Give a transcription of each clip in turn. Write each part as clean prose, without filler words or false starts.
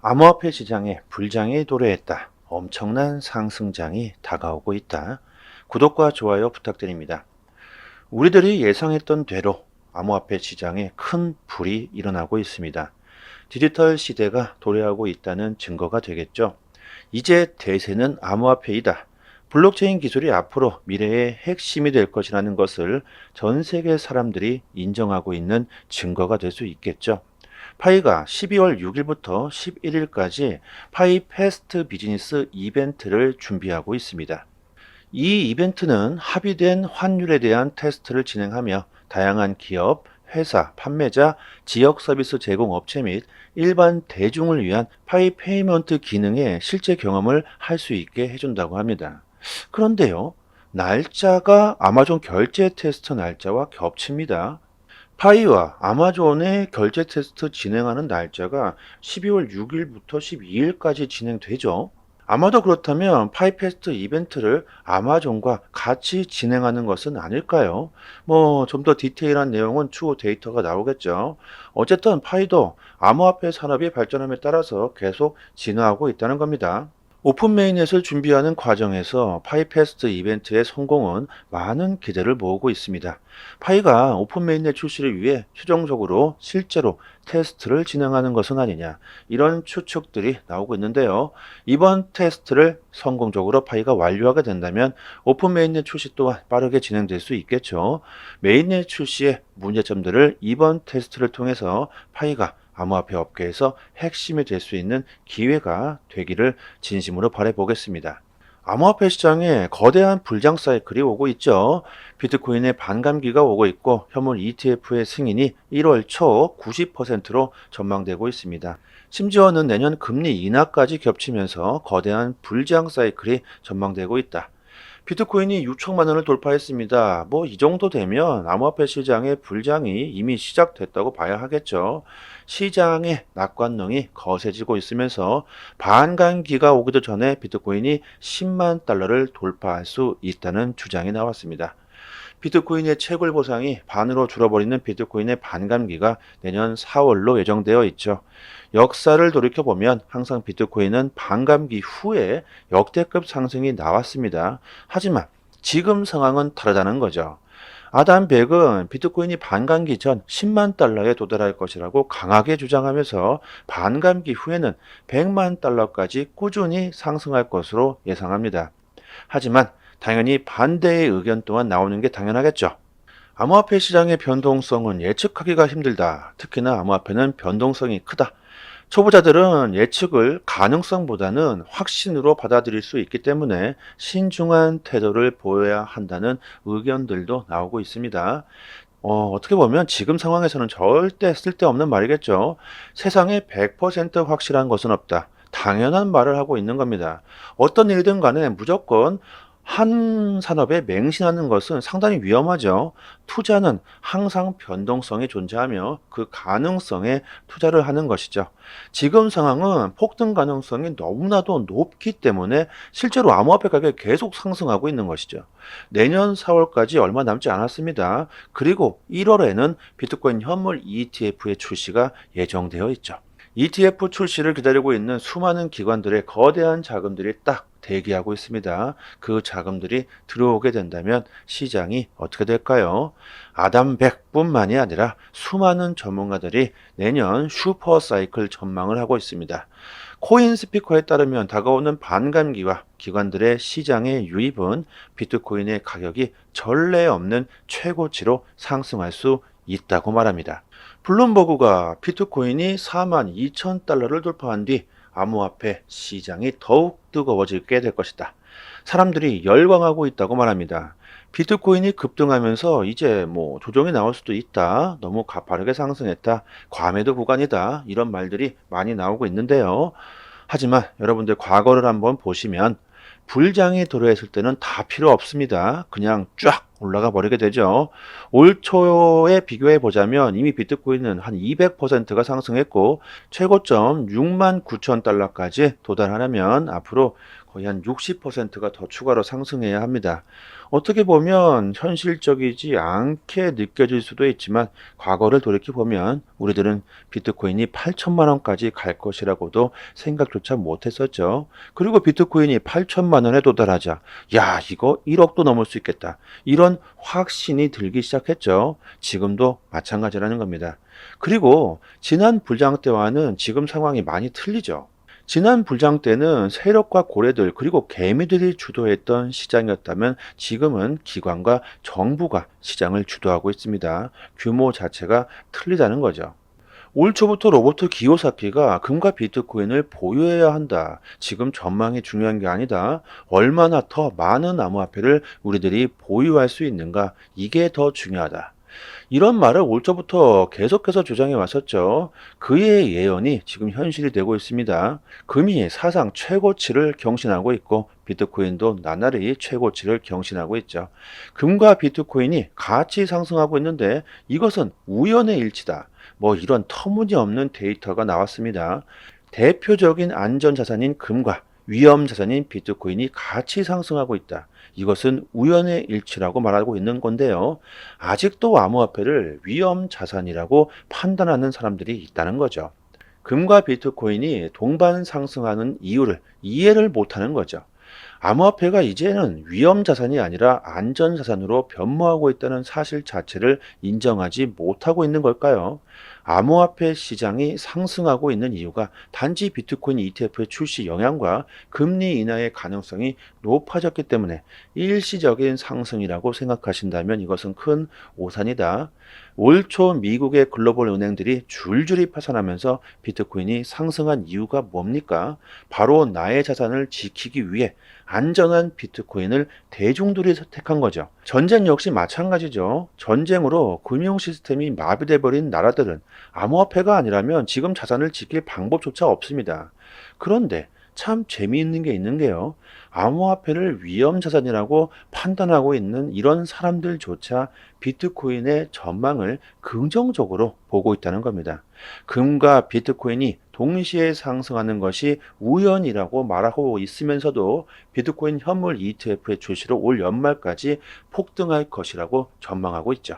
암호화폐 시장에 불장이 도래했다. 엄청난 상승장이 다가오고 있다. 구독과 좋아요 부탁드립니다. 우리들이 예상했던 대로 암호화폐 시장에 큰 불이 일어나고 있습니다. 디지털 시대가 도래하고 있다는 증거가 되겠죠. 이제 대세는 암호화폐이다. 블록체인 기술이 앞으로 미래의 핵심이 될 것이라는 것을 전 세계 사람들이 인정하고 있는 증거가 될 수 있겠죠. 파이가 12월 6일부터 11일까지 파이 패스트 비즈니스 이벤트를 준비하고 있습니다. 이 이벤트는 합의된 환율에 대한 테스트를 진행하며 다양한 기업, 회사, 판매자, 지역 서비스 제공 업체 및 일반 대중을 위한 파이 페이먼트 기능의 실제 경험을 할 수 있게 해준다고 합니다. 그런데요, 날짜가 아마존 결제 테스트 날짜와 겹칩니다. 파이와 아마존의 결제 테스트 진행하는 날짜가 12월 6일부터 12일까지 진행되죠. 아마도 그렇다면 파이페스트 이벤트를 아마존과 같이 진행하는 것은 아닐까요? 좀 더 디테일한 내용은 추후 데이터가 나오겠죠. 어쨌든 파이도 암호화폐 산업이 발전함에 따라서 계속 진화하고 있다는 겁니다. 오픈 메인넷을 준비하는 과정에서 파이페스트 이벤트의 성공은 많은 기대를 모으고 있습니다. 파이가 오픈 메인넷 출시를 위해 최종적으로 실제로 테스트를 진행하는 것은 아니냐, 이런 추측들이 나오고 있는데요. 이번 테스트를 성공적으로 파이가 완료하게 된다면 오픈 메인넷 출시 또한 빠르게 진행될 수 있겠죠. 메인넷 출시의 문제점들을 이번 테스트를 통해서 파이가 암호화폐 업계에서 핵심이 될 수 있는 기회가 되기를 진심으로 바라보겠습니다. 암호화폐 시장에 거대한 불장 사이클이 오고 있죠. 비트코인의 반감기가 오고 있고 현물 ETF의 승인이 1월 초 90%로 전망되고 있습니다. 심지어는 내년 금리 인하까지 겹치면서 거대한 불장 사이클이 전망되고 있다. 비트코인이 6천만 원을 돌파했습니다. 이 정도 되면 암호화폐 시장의 불장이 이미 시작됐다고 봐야 하겠죠. 시장의 낙관론이 거세지고 있으면서 반감기가 오기도 전에 비트코인이 10만 달러를 돌파할 수 있다는 주장이 나왔습니다. 비트코인의 채굴 보상이 반으로 줄어버리는 비트코인의 반감기가 내년 4월로 예정되어 있죠. 역사를 돌이켜보면 항상 비트코인은 반감기 후에 역대급 상승이 나왔습니다. 하지만 지금 상황은 다르다는 거죠. 아담 백은 비트코인이 반감기 전 10만 달러에 도달할 것이라고 강하게 주장하면서 반감기 후에는 100만 달러까지 꾸준히 상승할 것으로 예상합니다. 하지만 당연히 반대의 의견 또한 나오는 게 당연하겠죠. 암호화폐 시장의 변동성은 예측하기가 힘들다. 특히나 암호화폐는 변동성이 크다. 초보자들은 예측을 가능성보다는 확신으로 받아들일 수 있기 때문에 신중한 태도를 보여야 한다는 의견들도 나오고 있습니다. 어떻게 보면 지금 상황에서는 절대 쓸데없는 말이겠죠. 세상에 100% 확실한 것은 없다. 당연한 말을 하고 있는 겁니다. 어떤 일든 간에 무조건 한 산업에 맹신하는 것은 상당히 위험하죠. 투자는 항상 변동성이 존재하며 그 가능성에 투자를 하는 것이죠. 지금 상황은 폭등 가능성이 너무나도 높기 때문에 실제로 암호화폐 가격이 계속 상승하고 있는 것이죠. 내년 4월까지 얼마 남지 않았습니다. 그리고 1월에는 비트코인 현물 ETF의 출시가 예정되어 있죠. ETF 출시를 기다리고 있는 수많은 기관들의 거대한 자금들이 딱 대기하고 있습니다. 그 자금들이 들어오게 된다면 시장이 어떻게 될까요? 아담 100뿐만이 아니라 수많은 전문가들이 내년 슈퍼 사이클 전망을 하고 있습니다. 코인 스피커에 따르면 다가오는 반감기와 기관들의 시장의 유입은 비트코인의 가격이 전례 없는 최고치로 상승할 수 있다고 말합니다. 블룸버그가 비트코인이 4만 2천 달러를 돌파한 뒤 암호화폐 시장이 더욱 뜨거워지게 될 것이다. 사람들이 열광하고 있다고 말합니다. 비트코인이 급등하면서 이제 조정이 나올 수도 있다. 너무 가파르게 상승했다. 과매도 구간이다. 이런 말들이 많이 나오고 있는데요. 하지만 여러분들 과거를 한번 보시면 불장이 도래했을 때는 다 필요 없습니다. 그냥 쫙 올라가 버리게 되죠. 올 초에 비교해 보자면 이미 비트코인은 한 200%가 상승했고 최고점 6만 9천 달러까지 도달하려면 앞으로 거의 한 60%가 더 추가로 상승해야 합니다. 어떻게 보면 현실적이지 않게 느껴질 수도 있지만 과거를 돌이켜 보면 우리들은 비트코인이 8천만 원까지 갈 것이라고도 생각조차 못했었죠. 그리고 비트코인이 8천만 원에 도달하자 야, 이거 1억도 넘을 수 있겠다. 이런 확신이 들기 시작했죠. 지금도 마찬가지라는 겁니다. 그리고 지난 불장 때와는 지금 상황이 많이 틀리죠. 지난 불장 때는 세력과 고래들 그리고 개미들이 주도했던 시장이었다면 지금은 기관과 정부가 시장을 주도하고 있습니다. 규모 자체가 틀리다는 거죠. 올 초부터 로버트 기요사키가 금과 비트코인을 보유해야 한다. 지금 전망이 중요한 게 아니다. 얼마나 더 많은 암호화폐를 우리들이 보유할 수 있는가. 이게 더 중요하다. 이런 말을 올 초부터 계속해서 주장해 왔었죠. 그의 예언이 지금 현실이 되고 있습니다. 금이 사상 최고치를 경신하고 있고 비트코인도 나날이 최고치를 경신하고 있죠. 금과 비트코인이 같이 상승하고 있는데 이것은 우연의 일치다. 뭐 이런 터무니없는 데이터가 나왔습니다. 대표적인 안전자산인 금과 위험자산인 비트코인이 같이 상승하고 있다. 이것은 우연의 일치라고 말하고 있는 건데요. 아직도 암호화폐를 위험자산이라고 판단하는 사람들이 있다는 거죠. 금과 비트코인이 동반 상승하는 이유를 이해를 못하는 거죠. 암호화폐가 이제는 위험자산이 아니라 안전자산으로 변모하고 있다는 사실 자체를 인정하지 못하고 있는 걸까요? 암호화폐 시장이 상승하고 있는 이유가 단지 비트코인 ETF의 출시 영향과 금리 인하의 가능성이 높아졌기 때문에 일시적인 상승이라고 생각하신다면 이것은 큰 오산이다. 올 초 미국의 글로벌 은행들이 줄줄이 파산하면서 비트코인이 상승한 이유가 뭡니까? 바로 나의 자산을 지키기 위해 안전한 비트코인을 대중들이 선택한 거죠. 전쟁 역시 마찬가지죠. 전쟁으로 금융 시스템이 마비돼 버린 나라들은 암호화폐가 아니라면 지금 자산을 지킬 방법조차 없습니다. 그런데 참 재미있는 게 있는 게요. 암호화폐를 위험자산이라고 판단하고 있는 이런 사람들조차 비트코인의 전망을 긍정적으로 보고 있다는 겁니다. 금과 비트코인이 동시에 상승하는 것이 우연이라고 말하고 있으면서도 비트코인 현물 ETF의 출시로 올 연말까지 폭등할 것이라고 전망하고 있죠.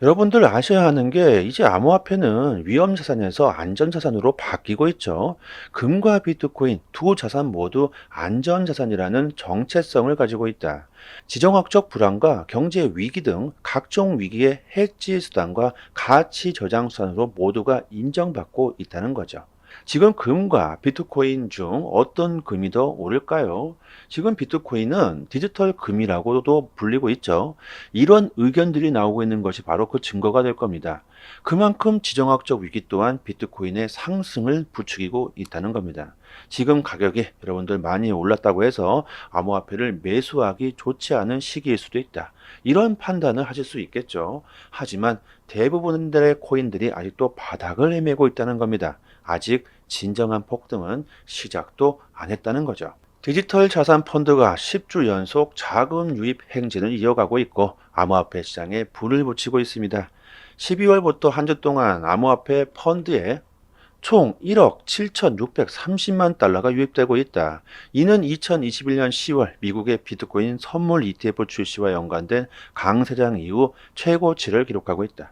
여러분들 아셔야 하는 게 이제 암호화폐는 위험자산에서 안전자산으로 바뀌고 있죠. 금과 비트코인 두 자산 모두 안전자산이라는 정체성을 가지고 있다. 지정학적 불안과 경제 위기 등 각종 위기의 해지 수단과 가치 저장 수단으로 모두가 인정받고 있다는 거죠. 지금 금과 비트코인 중 어떤 금이 더 오를까요? 지금 비트코인은 디지털 금이라고도 불리고 있죠. 이런 의견들이 나오고 있는 것이 바로 그 증거가 될 겁니다. 그만큼 지정학적 위기 또한 비트코인의 상승을 부추기고 있다는 겁니다. 지금 가격이 여러분들 많이 올랐다고 해서 암호화폐를 매수하기 좋지 않은 시기일 수도 있다. 이런 판단을 하실 수 있겠죠. 하지만 대부분의 코인들이 아직도 바닥을 헤매고 있다는 겁니다. 아직 진정한 폭등은 시작도 안 했다는 거죠. 디지털 자산 펀드가 10주 연속 자금 유입 행진을 이어가고 있고 암호화폐 시장에 불을 붙이고 있습니다. 12월부터 한 주 동안 암호화폐 펀드에 총 1억 7,630만 달러가 유입되고 있다. 이는 2021년 10월 미국의 비트코인 선물 ETF 출시와 연관된 강세장 이후 최고치를 기록하고 있다.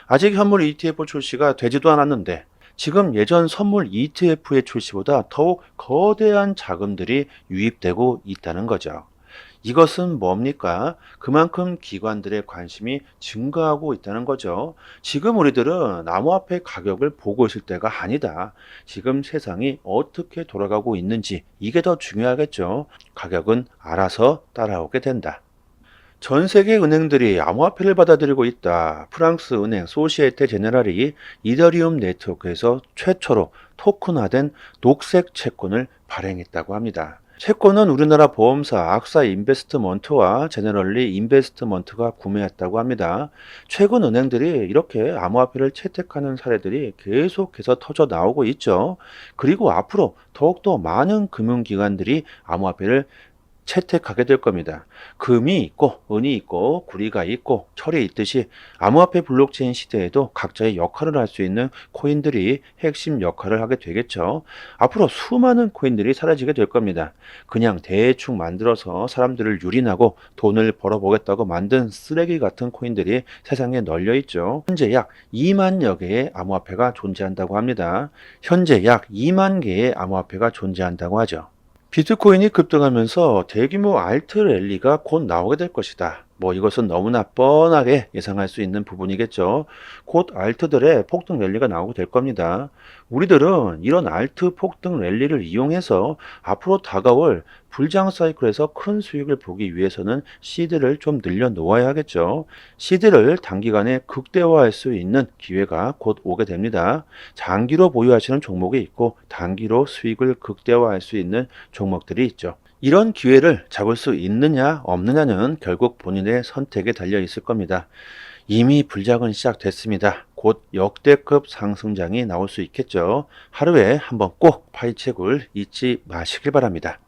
아직 현물 ETF 출시가 되지도 않았는데 지금 예전 선물 ETF의 출시보다 더욱 거대한 자금들이 유입되고 있다는 거죠. 이것은 뭡니까? 그만큼 기관들의 관심이 증가하고 있다는 거죠. 지금 우리들은 암호화폐 가격을 보고 있을 때가 아니다. 지금 세상이 어떻게 돌아가고 있는지 이게 더 중요하겠죠. 가격은 알아서 따라오게 된다. 전 세계 은행들이 암호화폐를 받아들이고 있다. 프랑스 은행 소시에테 제네랄이 이더리움 네트워크에서 최초로 토큰화된 녹색 채권을 발행했다고 합니다. 채권은 우리나라 보험사 악사 인베스트먼트와 제너럴리 인베스트먼트가 구매했다고 합니다. 최근 은행들이 이렇게 암호화폐를 채택하는 사례들이 계속해서 터져 나오고 있죠. 그리고 앞으로 더욱더 많은 금융기관들이 암호화폐를 채택하게 될 겁니다. 금이 있고 은이 있고 구리가 있고 철이 있듯이 암호화폐 블록체인 시대에도 각자의 역할을 할 수 있는 코인들이 핵심 역할을 하게 되겠죠. 앞으로 수많은 코인들이 사라지게 될 겁니다. 그냥 대충 만들어서 사람들을 유린하고 돈을 벌어보겠다고 만든 쓰레기 같은 코인들이 세상에 널려 있죠. 현재 약 2만여 개의 암호화폐가 존재한다고 합니다. 현재 약 2만 개의 암호화폐가 존재한다고 하죠. 비트코인이 급등하면서 대규모 알트 랠리가 곧 나오게 될 것이다. 이것은 너무나 뻔하게 예상할 수 있는 부분이겠죠. 곧 알트들의 폭등 랠리가 나오게 될 겁니다. 우리들은 이런 알트 폭등 랠리를 이용해서 앞으로 다가올 불장 사이클에서 큰 수익을 보기 위해서는 시드를 좀 늘려 놓아야 하겠죠. 시드를 단기간에 극대화할 수 있는 기회가 곧 오게 됩니다. 장기로 보유하시는 종목이 있고 단기로 수익을 극대화할 수 있는 종목들이 있죠. 이런 기회를 잡을 수 있느냐 없느냐는 결국 본인의 선택에 달려 있을 겁니다. 이미 불장은 시작됐습니다. 곧 역대급 상승장이 나올 수 있겠죠. 하루에 한번 꼭 파이책을 잊지 마시길 바랍니다.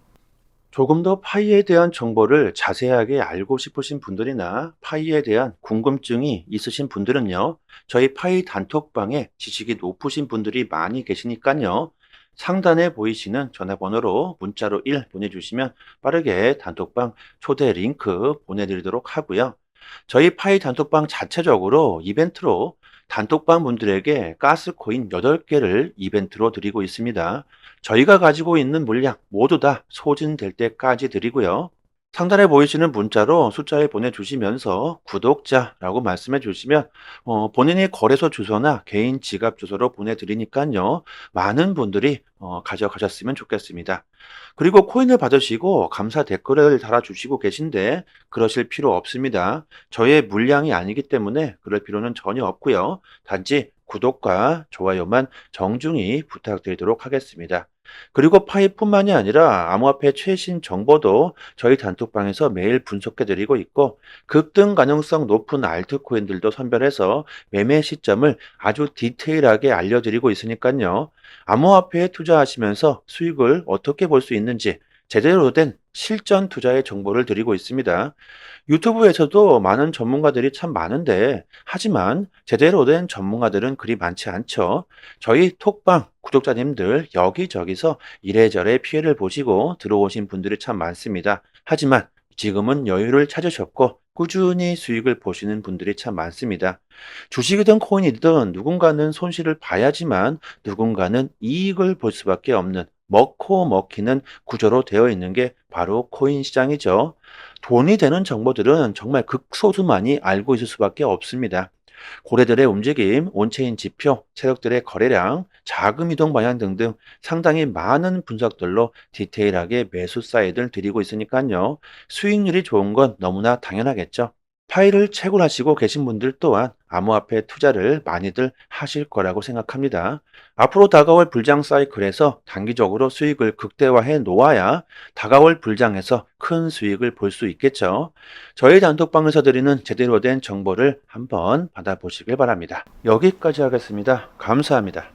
조금 더 파이에 대한 정보를 자세하게 알고 싶으신 분들이나 파이에 대한 궁금증이 있으신 분들은요, 저희 파이 단톡방에 지식이 높으신 분들이 많이 계시니까요, 상단에 보이시는 전화번호로 문자로 1 보내주시면 빠르게 단톡방 초대 링크 보내드리도록 하고요. 저희 파이 단톡방 자체적으로 이벤트로 단톡방 분들에게 가스코인 8개를 이벤트로 드리고 있습니다. 저희가 가지고 있는 물량 모두 다 소진될 때까지 드리고요. 상단에 보이시는 문자로 숫자를 보내주시면서 구독자라고 말씀해 주시면 본인의 거래소 주소나 개인 지갑 주소로 보내드리니까요. 많은 분들이 가져가셨으면 좋겠습니다. 그리고 코인을 받으시고 감사 댓글을 달아주시고 계신데 그러실 필요 없습니다. 저의 물량이 아니기 때문에 그럴 필요는 전혀 없고요. 단지 구독과 좋아요만 정중히 부탁드리도록 하겠습니다. 그리고 파이뿐만이 아니라 암호화폐 최신 정보도 저희 단톡방에서 매일 분석해드리고 있고 급등 가능성 높은 알트코인들도 선별해서 매매 시점을 아주 디테일하게 알려드리고 있으니까요. 암호화폐에 투자하시면서 수익을 어떻게 볼 수 있는지 제대로 된 실전 투자의 정보를 드리고 있습니다. 유튜브에서도 많은 전문가들이 참 많은데 하지만 제대로 된 전문가들은 그리 많지 않죠. 저희 톡방 구독자님들 여기저기서 이래저래 피해를 보시고 들어오신 분들이 참 많습니다. 하지만 지금은 여유를 찾으셨고 꾸준히 수익을 보시는 분들이 참 많습니다. 주식이든 코인이든 누군가는 손실을 봐야지만 누군가는 이익을 볼 수밖에 없는 먹고 먹히는 구조로 되어 있는 게 바로 코인 시장이죠. 돈이 되는 정보들은 정말 극소수만이 알고 있을 수밖에 없습니다. 고래들의 움직임, 온체인 지표, 세력들의 거래량, 자금 이동 방향 등등 상당히 많은 분석들로 디테일하게 매수 사이드를 드리고 있으니까요. 수익률이 좋은 건 너무나 당연하겠죠. 파일을 채굴하시고 계신 분들 또한 암호화폐 투자를 많이들 하실 거라고 생각합니다. 앞으로 다가올 불장 사이클에서 단기적으로 수익을 극대화해 놓아야 다가올 불장에서 큰 수익을 볼 수 있겠죠. 저희 단톡방에서 드리는 제대로 된 정보를 한번 받아보시길 바랍니다. 여기까지 하겠습니다. 감사합니다.